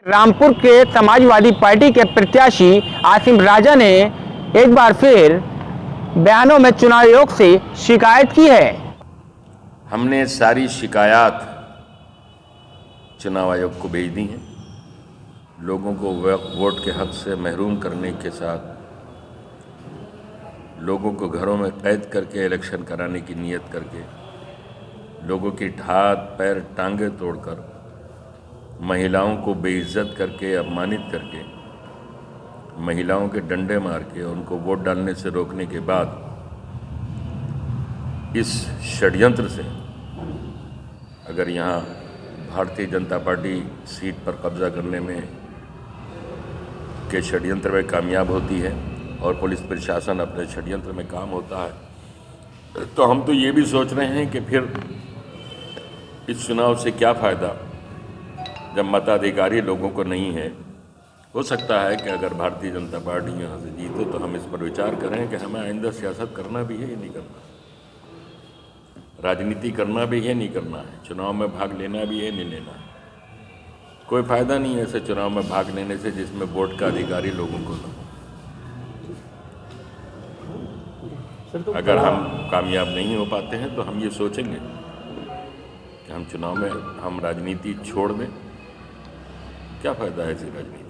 रामपुर के समाजवादी पार्टी के प्रत्याशी आसिम राजा ने एक बार फिर बयानों में चुनाव आयोग से शिकायत की है। हमने सारी शिकायत चुनाव आयोग को भेज दी हैं। लोगों को वोट के हक से महरूम करने के साथ लोगों को घरों में कैद करके इलेक्शन कराने की नीयत करके लोगों की हाथ पैर टांगे तोड़कर महिलाओं को बेइज्जत करके अपमानित करके महिलाओं के डंडे मार के उनको वोट डालने से रोकने के बाद इस षड्यंत्र से अगर यहाँ भारतीय जनता पार्टी सीट पर कब्जा करने में के षड्यंत्र में कामयाब होती है और पुलिस प्रशासन अपने षड्यंत्र में काम होता है, तो हम तो ये भी सोच रहे हैं कि फिर इस चुनाव से क्या फ़ायदा जब मताधिकारी लोगों को नहीं है। हो सकता है कि अगर भारतीय जनता पार्टी यहाँ से जीते तो हम इस पर विचार करें कि हमें आइंदा सियासत करना भी है या नहीं करना, राजनीति करना भी है नहीं करना है, चुनाव में भाग लेना भी है नहीं लेना है। कोई फ़ायदा नहीं है ऐसे चुनाव में भाग लेने से जिसमें वोट का अधिकारी लोगों को न हो। अगर हम कामयाब नहीं हो पाते हैं तो हम ये सोचेंगे कि हम चुनाव में हम राजनीति छोड़ दें। क्या फ़ायदा है ऐसी राजनीति।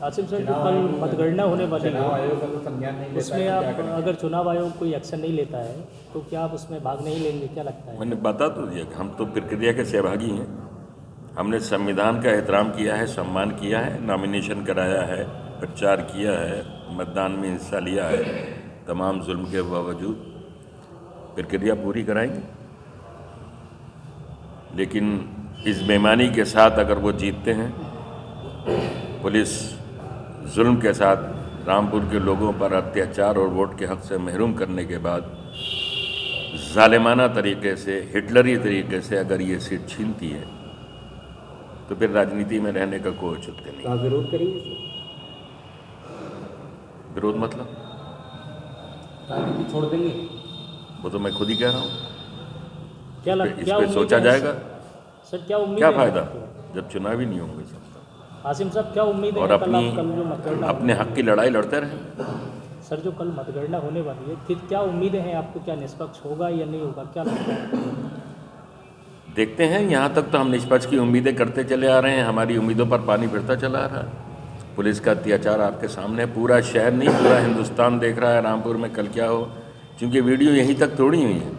आसिम सर, जो कल मतगणना होने वाली है उसमें आप अगर चुनाव आयोग कोई एक्शन नहीं लेता है तो क्या आप उसमें भाग नहीं लेंगे, क्या लगता है? मैंने बता तो दिया कि हम तो प्रक्रिया के सहभागी हैं। हमने संविधान का एहतराम किया है, सम्मान किया है, नॉमिनेशन कराया है, प्रचार किया है, मतदान में हिस्सा लिया है, तमाम जुल्म के बावजूद प्रक्रिया पूरी कराएंगे। लेकिन इस बेईमानी के साथ अगर वो जीतते हैं, पुलिस जुल्म के साथ रामपुर के लोगों पर अत्याचार और वोट के हक से महरूम करने के बाद जालिमाना तरीके से, हिटलरी तरीके से अगर ये सीट छीनती है तो फिर राजनीति में रहने का कोई औचित्य नहीं। आप विरोध करेंगे? विरोध मतलब राजनीति छोड़ देंगे? वो तो मैं खुद ही कह रहा हूँ। क्या इस पे सोचा जाएगा। सर, क्या उम्मीद क्या है फ़ायदा जब चुनाव ही नहीं होंगे सब। आसिम साहब, क्या उम्मीद है और अपने हक की लड़ाई लड़ते रहे। सर, जो कल मतगणना होने वाली है फिर क्या उम्मीदें हैं आपको? क्या निष्पक्ष होगा या नहीं होगा, क्या लगता है? देखते हैं। यहाँ तक तो हम निष्पक्ष की उम्मीदें करते चले आ रहे हैं। हमारी उम्मीदों पर पानी फिरता चला आ रहा है। पुलिस का अत्याचार आपके सामने, पूरा शहर नहीं पूरा हिंदुस्तान देख रहा है रामपुर में कल क्या हो, क्योंकि वीडियो यहीं तक थोड़ी हुई है,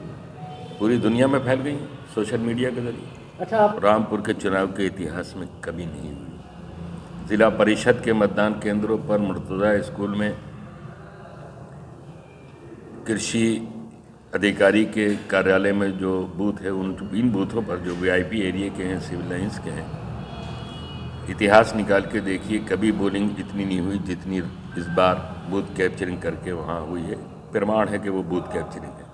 पूरी दुनिया में फैल गई है सोशल मीडिया के जरिए। अच्छा, रामपुर के चुनाव के इतिहास में कभी नहीं हुई। जिला परिषद के मतदान केंद्रों पर मुर्तज़ा स्कूल में कृषि अधिकारी के कार्यालय में जो बूथ है, उन 3 बूथों पर जो वीआईपी एरिया के हैं, सिविल लाइंस के हैं, इतिहास निकाल के देखिए कभी पोलिंग इतनी नहीं हुई जितनी इस बार बूथ कैप्चरिंग करके वहाँ हुई है। प्रमाण है कि वो बूथ कैप्चरिंग है।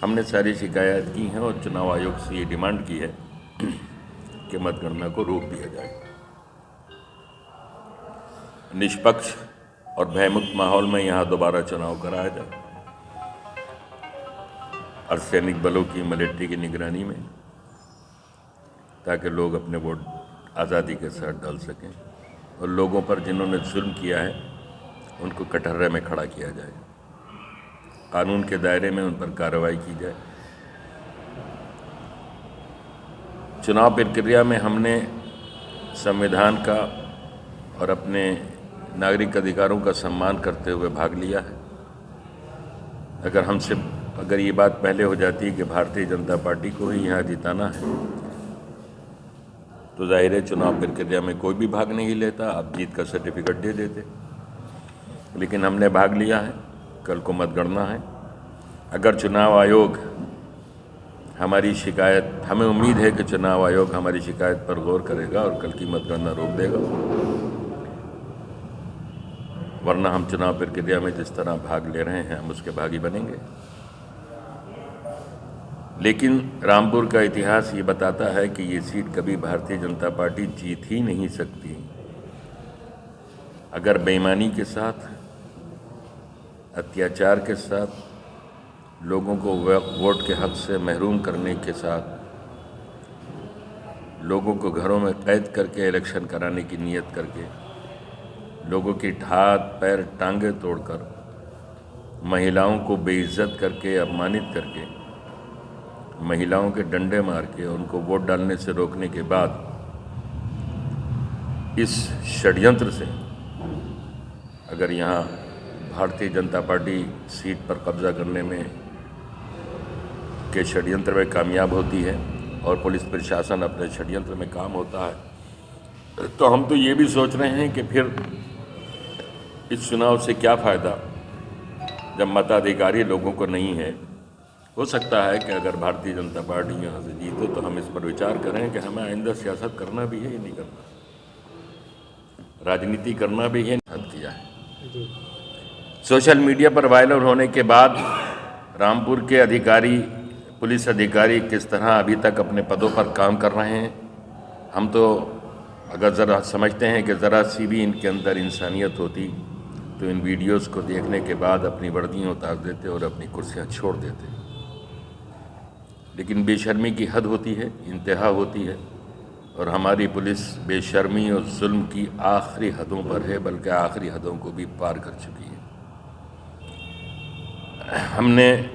हमने सारी शिकायत की हैं और चुनाव आयोग से ये डिमांड की है कि मतगणना को रोक दिया जाए। निष्पक्ष और भयमुक्त माहौल में यहाँ दोबारा चुनाव कराया जाए, अर्धसैनिक बलों की मिलिट्री की निगरानी में, ताकि लोग अपने वोट आज़ादी के साथ डाल सकें और लोगों पर जिन्होंने जुल्म किया है उनको कटहरे में खड़ा किया जाए, कानून के दायरे में उन पर कार्रवाई की जाए। चुनाव प्रक्रिया में हमने संविधान का और अपने नागरिक अधिकारों का सम्मान करते हुए भाग लिया है। अगर ये बात पहले हो जाती कि भारतीय जनता पार्टी को ही यहाँ जिताना है तो जाहिर है चुनाव प्रक्रिया में कोई भी भाग नहीं लेता, आप जीत का सर्टिफिकेट दे देते। लेकिन हमने भाग लिया है। कल को मतगणना है। अगर चुनाव आयोग हमारी शिकायत, हमें उम्मीद है कि चुनाव आयोग हमारी शिकायत पर गौर करेगा और कल की मतगणना रोक देगा, वरना हम चुनाव प्रक्रिया में जिस तरह भाग ले रहे हैं हम उसके भागी बनेंगे। लेकिन रामपुर का इतिहास ये बताता है कि ये सीट कभी भारतीय जनता पार्टी जीत ही नहीं सकती अगर बेईमानी के साथ, अत्याचार के साथ, लोगों को वोट के हक से महरूम करने के साथ लोगों को घरों में कैद करके इलेक्शन कराने की नीयत करके, लोगों की हाथ पैर टांगे तोड़कर, महिलाओं को बेइज्जत करके, अपमानित करके, महिलाओं के डंडे मार के उनको वोट डालने से रोकने के बाद इस षड्यंत्र से अगर यहाँ भारतीय जनता पार्टी सीट पर कब्जा करने में के षड्यंत्र में कामयाब होती है और पुलिस प्रशासन अपने षड्यंत्र में काम होता है, तो हम तो ये भी सोच रहे हैं कि फिर इस चुनाव से क्या फ़ायदा जब मताधिकारी लोगों को नहीं है। हो सकता है कि अगर भारतीय जनता पार्टी यहाँ से जीते तो हम इस पर विचार करें कि हमें आइंदा सियासत करना भी है या नहीं करना, राजनीति करना भी है, हद किया है। सोशल मीडिया पर वायरल होने के बाद रामपुर के अधिकारी, पुलिस अधिकारी किस तरह अभी तक अपने पदों पर काम कर रहे हैं, हम तो अगर ज़रा समझते हैं कि ज़रा सी भी इनके अंदर इंसानियत होती तो इन वीडियोस को देखने के बाद अपनी वर्दियाँ उतार देते और अपनी कुर्सियाँ छोड़ देते। लेकिन बेशर्मी की हद होती है, इंतहा होती है, और हमारी पुलिस बेशर्मी और जुल्म की आखिरी हदों पर है, बल्कि आखिरी हदों को भी पार कर चुकी है। हमने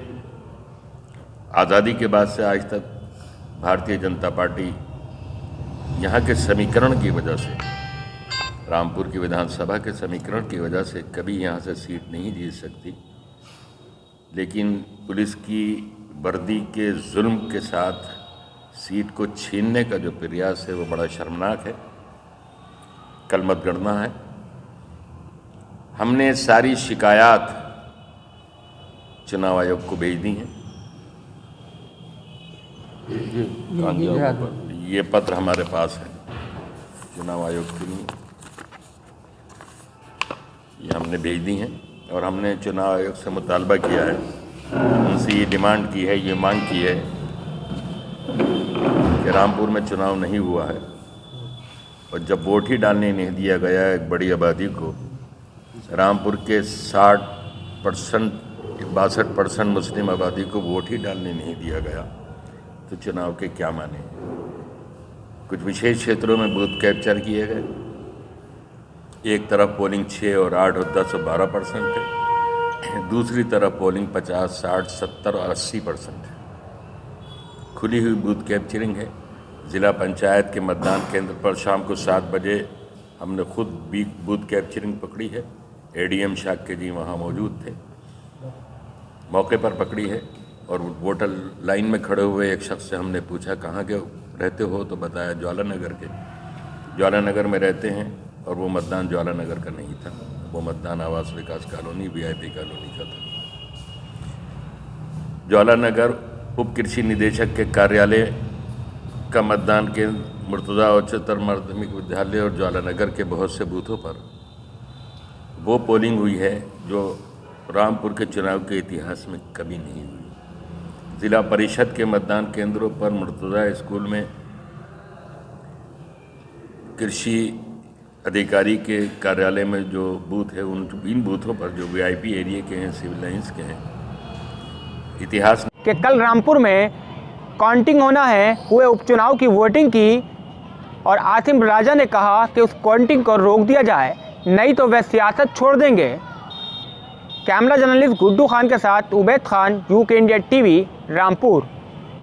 आज़ादी के बाद से आज तक भारतीय जनता पार्टी यहाँ के समीकरण की वजह से, रामपुर की विधानसभा के समीकरण की वजह से कभी यहाँ से सीट नहीं जीत सकती, लेकिन पुलिस की वर्दी के जुल्म के साथ सीट को छीनने का जो प्रयास है वो बड़ा शर्मनाक है, कल मतगणना है। हमने सारी शिकायत चुनाव आयोग को भेज दी हैं। ये पत्र हमारे पास है चुनाव आयोग के लिए, ये हमने भेज दी हैं और हमने चुनाव आयोग से मुतालबा किया है, उनसे ये डिमांड की है, ये मांग की है कि रामपुर में चुनाव नहीं हुआ है और जब वोट ही डालने नहीं दिया गया एक बड़ी आबादी को, रामपुर के 62% मुस्लिम आबादी को वोट ही डालने नहीं दिया गया, तो चुनाव के क्या माने। कुछ विशेष क्षेत्रों में बूथ कैप्चर किए गए, एक तरफ पोलिंग 6 और 8 और 10 और 12% है, दूसरी तरफ पोलिंग 50, 60, 70 और 80% है। खुली हुई बूथ कैप्चरिंग है। ज़िला पंचायत के मतदान केंद्र पर शाम को 7 बजे हमने खुद भी बूथ कैप्चरिंग पकड़ी है। एडीएम शाक्य जी वहाँ मौजूद थे, मौके पर पकड़ी है। और वोटर लाइन में खड़े हुए एक शख्स से हमने पूछा कहाँ के रहते हो, तो बताया ज्वाला नगर के, ज्वाला नगर में रहते हैं। और वो मतदान ज्वाला नगर का नहीं था, वो मतदान आवास विकास कॉलोनी वीआईपी कॉलोनी का था। ज्वाला नगर उप कृषि निदेशक के कार्यालय का मतदान केंद्र, मुर्तज़ा उच्चतर माध्यमिक विद्यालय और ज्वाला नगर के बहुत से बूथों पर वो पोलिंग हुई है जो रामपुर के चुनाव के इतिहास में कभी नहीं हुई। ज़िला परिषद के मतदान केंद्रों पर, मुर्तज़ा स्कूल में, कृषि अधिकारी के कार्यालय में जो बूथ है, इन बूथों पर जो वीआईपी एरिया के हैं, सिविल लाइंस के हैं, इतिहास कि कल रामपुर में काउंटिंग होना है, हुए उपचुनाव की वोटिंग की, और आसिम राजा ने कहा कि उस काउंटिंग को रोक दिया जाए, नहीं तो वह सियासत छोड़ देंगे। कैमरा जर्नलिस्ट गुड्डू खान के साथ Ubaid Khan, UK India TV, Rampur.